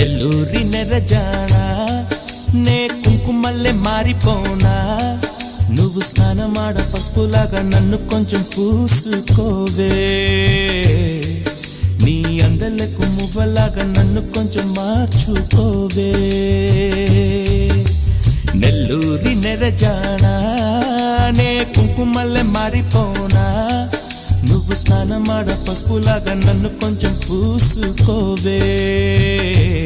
నెల్లూరి నెరజానా నే కుంకుమల్లె మారిపోనా నువ్వు స్నానమాడ పసుపులాగా నన్ను కొంచెం పూసుకోవే నీ అందలకు మువ్వలాగా నన్ను కొంచెం మార్చుకోవే నెల్లూరి నెరజానా నే కుంకుమల్లె మారిపోనా నువ్వు స్నానమాడ పసుపులాగా నన్ను కొంచెం పూసుకోవే